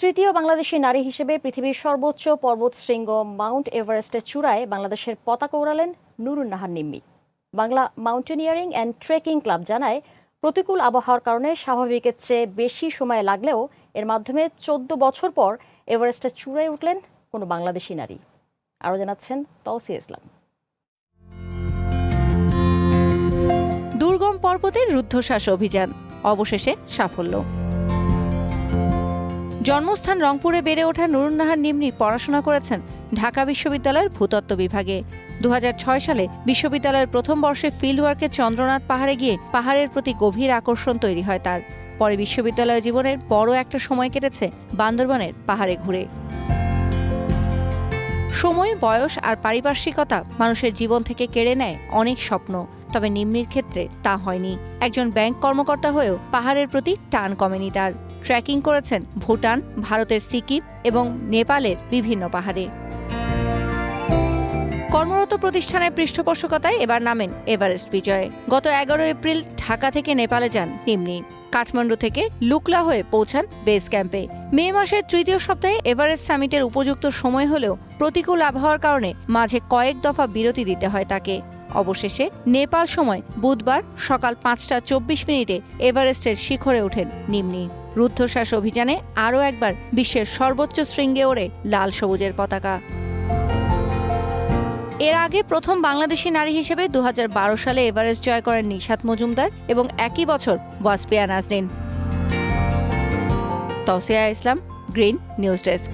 তৃতীয় বাংলাদেশী নারী হিসেবে পৃথিবীর সর্বোচ্চ পর্বতশৃঙ্গ মাউন্ট এভারেস্টের চূড়ায় বাংলাদেশের পতাকা ওড়ালেন Nurun Nahar Nimmi. Bangla mountaineering and trekking club জানায়, প্রতিকূল আবহাওয়ার কারণে স্বাভাবিকের চেয়ে বেশি সময় লাগলেও এর মাধ্যমে ১৪ বছর পর এভারেস্টের চূড়ায় উঠলেন কোনো বাংলাদেশি নারী। আরও জানাচ্ছেন তৌসিয়া ইসলাম। দুর্গম পর্বতের রুদ্ধশ্বাস অভিযান, অবশেষে সাফল্য। জন্মস্থান রংপুরে বেড়ে ওঠা নুরুন নাহার নিম্মি পড়াশোনা করেছেন ঢাকা বিশ্ববিদ্যালয়ের ভূতত্ত্ব বিভাগে। ২০০৬ সালে বিশ্ববিদ্যালয়ের প্রথম বর্ষে ফিল্ড ওয়ার্কে চন্দ্রনাথ পাহাড়ে গিয়ে পাহাড়ের প্রতি গভীর আকর্ষণ তৈরি হয় তার। পরে বিশ্ববিদ্যালয় জীবনের বড় একটা সময় কেটেছে বান্দরবানের পাহাড়ে ঘুরে। সময়, বয়স আর পারিপার্শ্বিকতা মানুষের জীবন থেকে কেড়ে নেয় অনেক স্বপ্ন, তবে নিম্মির ক্ষেত্রে তা হয়নি। একজন ব্যাংক কর্মকর্তা হয়েও পাহাড়ের প্রতি টান কমেনি তার। ট্রেকিং করেছেন ভুটান, ভারতের সিকিম এবং নেপালের বিভিন্ন পাহাড়ে। কর্মরত প্রতিষ্ঠানের পৃষ্ঠপোষকতায় এবার নামেন এভারেস্ট বিজয়ে। গত ১১ এপ্রিল ঢাকা থেকে নেপালে যান নিম্মি। কাঠমান্ডু থেকে লুকলা হয়ে পৌঁছান বেস ক্যাম্পে। মে মাসের তৃতীয় সপ্তাহে এভারেস্ট সামিটের উপযুক্ত সময় হলেও প্রতিকূল আবহাওয়ার কারণে মাঝে কয়েক দফা বিরতি দিতে হয় তাকে। অবশেষে নেপাল সময় বুধবার সকাল ৫টা ২৪ এভারেস্টের শিখরে ওঠেন নিম্মি। রুদ্ধশ্বাস অভিযানে আরও একবার বিশ্বের সর্বোচ্চ শৃঙ্গে ওড়ে লাল সবুজের পতাকা। এর আগে প্রথম বাংলাদেশি নারী হিসেবে ২০১২ সালে এভারেস্ট জয় করেন নিশাত মজুমদার এবং একই বছর ওয়াসফিয়া নাজনীন। তৌসিয়া ইসলাম, গ্রিন নিউজ ডেস্ক।